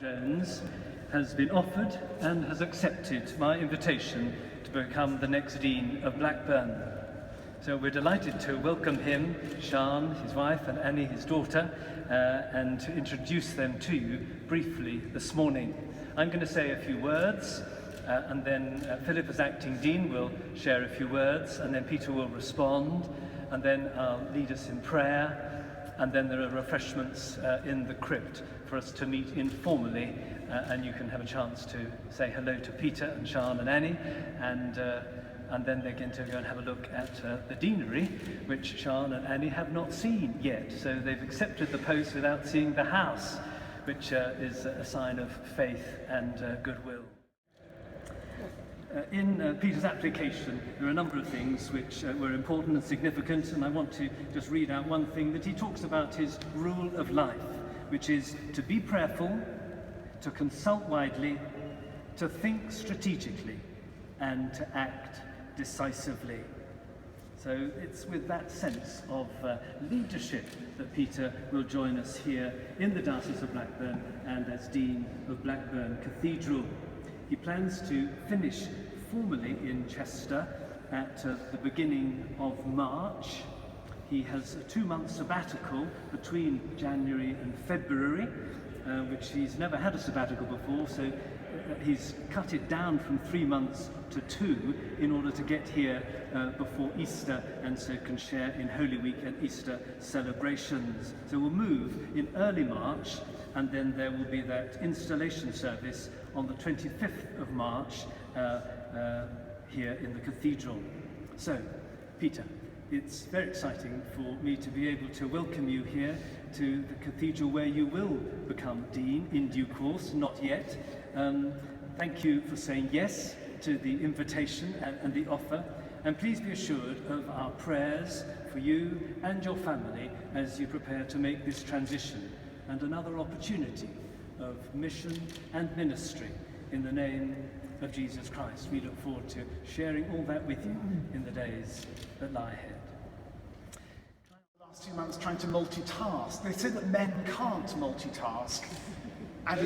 Jones has been offered and has accepted my invitation to become the next Dean of Blackburn. So we're delighted to welcome him, Sian, his wife, and Annie, his daughter, and to introduce them to you briefly this morning. I'm going to say a few words, and then Philip, as acting Dean, will share a few words, and then Peter will respond, and then I'll lead us in prayer, and then there are refreshments in the crypt for us to meet informally, and you can have a chance to say hello to Peter and Sian and Annie, and then they're going to go and have a look at the deanery, which Sian and Annie have not seen yet. So they've accepted the post without seeing the house, which is a sign of faith and goodwill. In Peter's application, there are a number of things which were important and significant, and I want to just read out one thing that he talks about his rule of life, which is to be prayerful, to consult widely, to think strategically, and to act decisively. So it's with that sense of leadership that Peter will join us here in the Diocese of Blackburn and as Dean of Blackburn Cathedral. He plans to finish formally in Chester at the beginning of March. He has a 2-month sabbatical between January and February, which he's never had a sabbatical before, so he's cut it down from 3 months to 2 in order to get here before Easter, and so can share in Holy Week and Easter celebrations. So we'll move in early March, and then there will be that installation service on the 25th of March here in the cathedral. So, Peter, it's very exciting for me to be able to welcome you here to the cathedral where you will become Dean in due course, not yet. Thank you for saying yes to the invitation and the offer, and please be assured of our prayers for you and your family as you prepare to make this transition and another opportunity of mission and ministry in the name of Jesus Christ. We look forward to sharing all that with you in the days that lie ahead. Last 2 months trying to multitask. They say that men can't multitask, and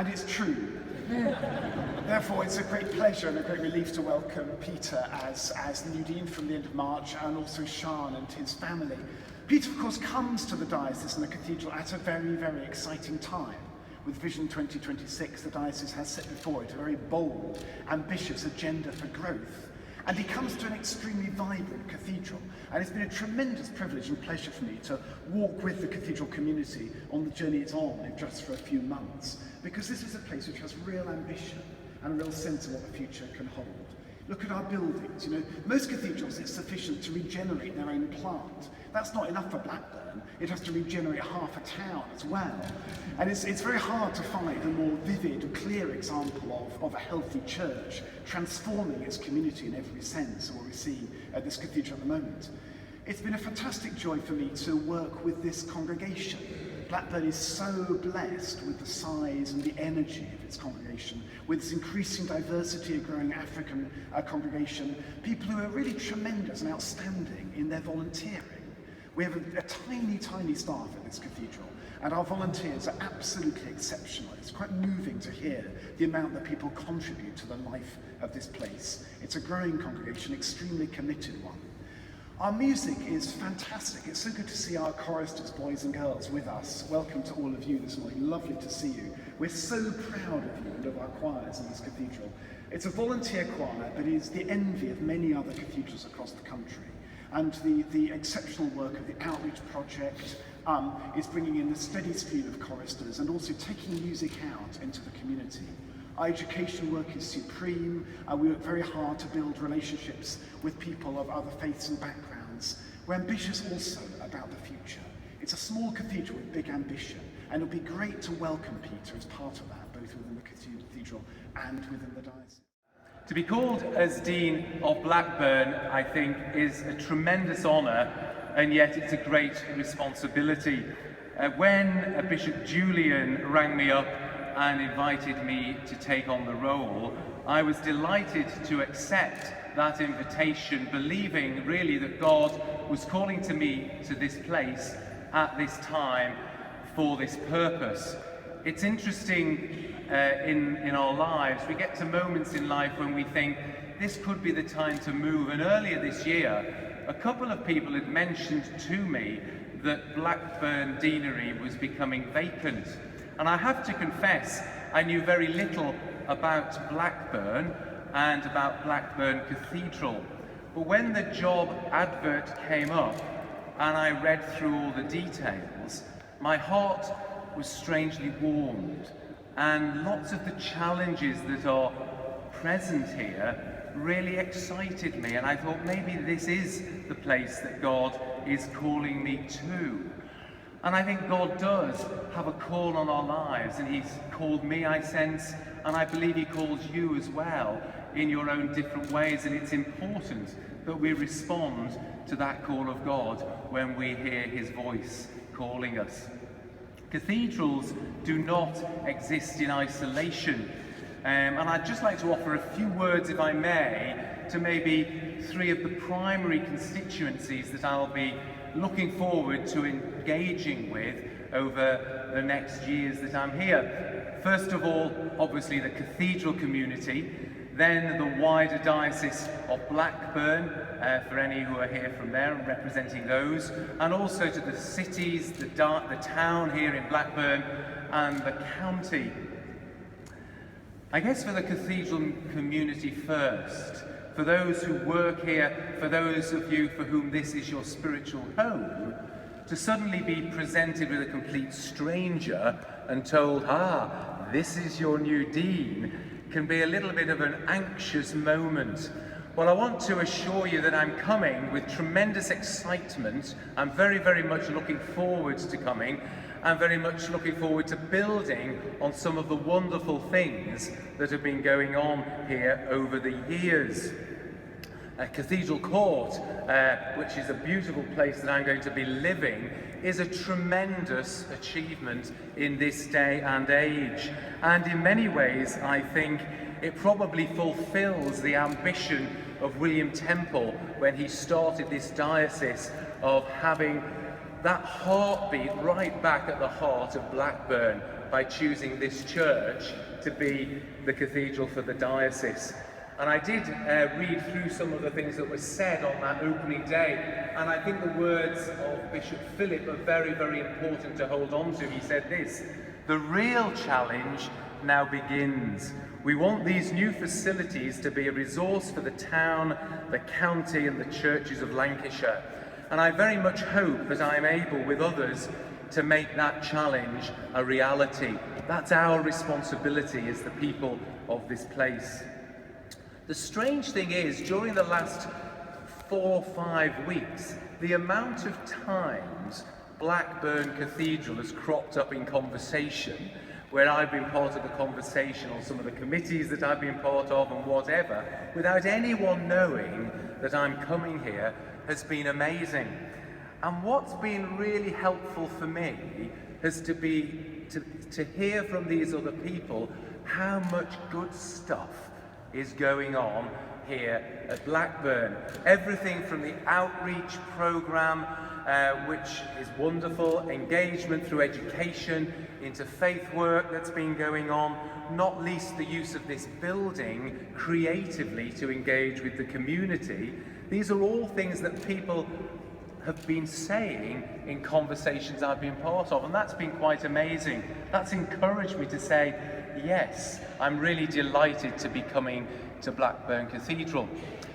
it's true. Therefore, it's a great pleasure and a great relief to welcome Peter as new Dean from the end of March, and also Sian and his family. Peter, of course, comes to the diocese and the cathedral at a very, very exciting time. With Vision 2026, the diocese has set before it a very bold, ambitious agenda for growth. And he comes to an extremely vibrant cathedral, and it's been a tremendous privilege and pleasure for me to walk with the cathedral community on the journey it's on just for a few months, because this is a place which has real ambition and a real sense of what the future can hold. Look at our buildings. You know, most cathedrals, it's sufficient to regenerate their own plant. That's not enough for Blackburn. It has to regenerate half a town as well. And it's very hard to find a more vivid, clear example of a healthy church transforming its community in every sense, or what we see at this cathedral at the moment. It's been a fantastic joy for me to work with this congregation. Blackburn is so blessed with the size and the energy of its congregation, with its increasing diversity, a growing African congregation, people who are really tremendous and outstanding in their volunteering. We have a tiny, tiny staff at this cathedral, and our volunteers are absolutely exceptional. It's quite moving to hear the amount that people contribute to the life of this place. It's a growing congregation, extremely committed one. Our music is fantastic. It's so good to see our choristers, boys and girls, with us. Welcome to all of you this morning. Lovely to see you. We're so proud of you and of our choirs in this cathedral. It's a volunteer choir, but is the envy of many other cathedrals across the country. And the exceptional work of the Outreach Project is bringing in the steady stream of choristers and also taking music out into the community. Our education work is supreme. We work very hard to build relationships with people of other faiths and backgrounds. We're ambitious also about the future. It's a small cathedral with big ambition, and it'll be great to welcome Peter as part of that, both within the cathedral and within the diocese. To be called as Dean of Blackburn, I think, is a tremendous honour, and yet it's a great responsibility. When Bishop Julian rang me up and invited me to take on the role, I was delighted to accept that invitation, believing really that God was calling to me to this place at this time for this purpose. It's interesting in our lives, we get to moments in life when we think this could be the time to move. And earlier this year, a couple of people had mentioned to me that Blackburn Deanery was becoming vacant. And I have to confess, I knew very little about Blackburn and about Blackburn Cathedral. But when the job advert came up and I read through all the details, my heart was strangely warmed, and lots of the challenges that are present here really excited me, and I thought maybe this is the place that God is calling me to. And I think God does have a call on our lives, and He's called me, I sense, and I believe He calls you as well in your own different ways, and it's important that we respond to that call of God when we hear His voice calling us. Cathedrals do not exist in isolation, and I'd just like to offer a few words, if I may, to maybe three of the primary constituencies that I'll be looking forward to engaging with over the next years that I'm here. First of all, obviously the cathedral community, then the wider Diocese of Blackburn, for any who are here from there and representing those, and also to the cities, the town here in Blackburn, and the county. I guess for the cathedral community first, for those who work here, for those of you for whom this is your spiritual home, to suddenly be presented with a complete stranger and told, this is your new dean, can be a little bit of an anxious moment. Well, I want to assure you that I'm coming with tremendous excitement. I'm very, very much looking forward to coming. I'm very much looking forward to building on some of the wonderful things that have been going on here over the years. Cathedral Court, which is a beautiful place that I'm going to be living, is a tremendous achievement in this day and age. And in many ways, I think it probably fulfills the ambition of William Temple when he started this diocese, of having that heartbeat right back at the heart of Blackburn by choosing this church to be the cathedral for the diocese. And I did read through some of the things that were said on that opening day, and I think the words of Bishop Philip are very, very important to hold on to. He said this: "The real challenge now begins. We want these new facilities to be a resource for the town, the county, and the churches of Lancashire. And I very much hope that I am able, with others, to make that challenge a reality. That's our responsibility as the people of this place." The strange thing is, during the last 4 or 5 weeks, the amount of times Blackburn Cathedral has cropped up in conversation, where I've been part of the conversation on some of the committees that I've been part of and whatever, without anyone knowing that I'm coming here, has been amazing. And what's been really helpful for me has to be to hear from these other people how much good stuff is going on here at Blackburn. Everything from the outreach programme, which is wonderful, engagement through education, into faith work that's been going on, not least the use of this building creatively to engage with the community. These are all things that people have been saying in conversations I've been part of, and that's been quite amazing. That's encouraged me to say, yes, I'm really delighted to be coming to Blackburn Cathedral.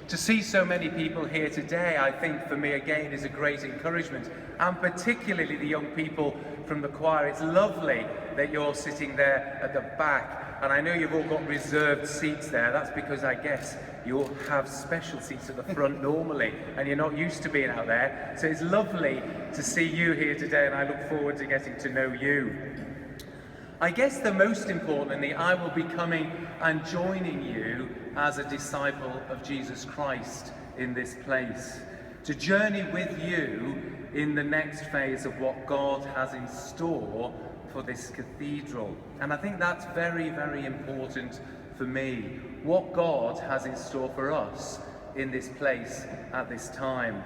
To see so many people here today, I think for me again is a great encouragement, and particularly the young people from the choir. It's lovely that you're sitting there at the back, and I know you've all got reserved seats there. That's because I guess you'll have special seats at the front normally, and you're not used to being out there. So it's lovely to see you here today, and I look forward to getting to know you. I guess the most importantly, I will be coming and joining you as a disciple of Jesus Christ in this place, to journey with you in the next phase of what God has in store for this cathedral. And I think that's very, very important for me, what God has in store for us in this place at this time.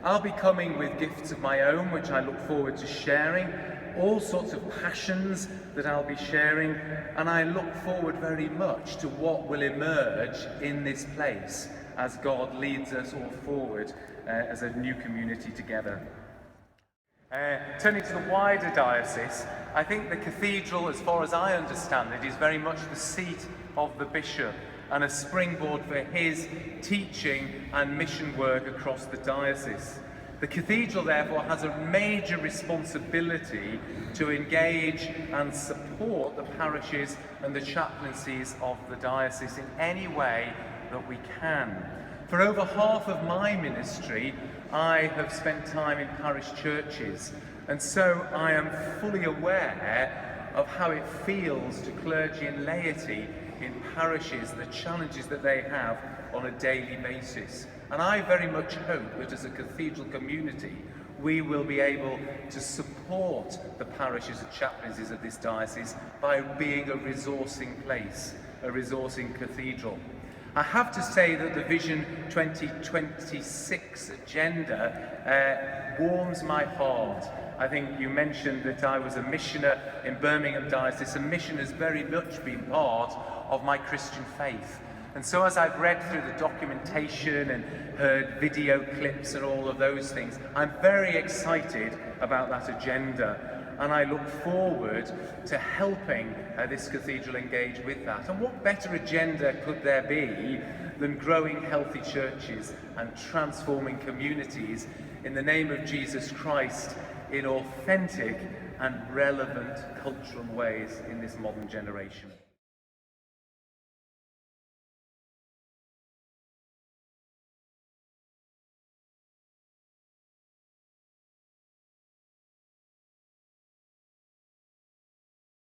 I'll be coming with gifts of my own, which I look forward to sharing, all sorts of passions that I'll be sharing, and I look forward very much to what will emerge in this place as God leads us all forward as a new community together. Turning to the wider diocese, I think the cathedral, as far as I understand it, is very much the seat of the bishop and a springboard for his teaching and mission work across the diocese. The cathedral, therefore, has a major responsibility to engage and support the parishes and the chaplaincies of the diocese in any way that we can. For over half of my ministry, I have spent time in parish churches, and so I am fully aware of how it feels to clergy and laity in parishes, the challenges that they have on a daily basis. And I very much hope that as a cathedral community, we will be able to support the parishes and chaplaincies of this diocese by being a resourcing place, a resourcing cathedral. I have to say that the Vision 2026 agenda warms my heart. I think you mentioned that I was a missioner in Birmingham Diocese, and mission has very much been part of my Christian faith. And so as I've read through the documentation and heard video clips and all of those things, I'm very excited about that agenda. And I look forward to helping this cathedral engage with that. And what better agenda could there be than growing healthy churches and transforming communities in the name of Jesus Christ in authentic and relevant cultural ways in this modern generation?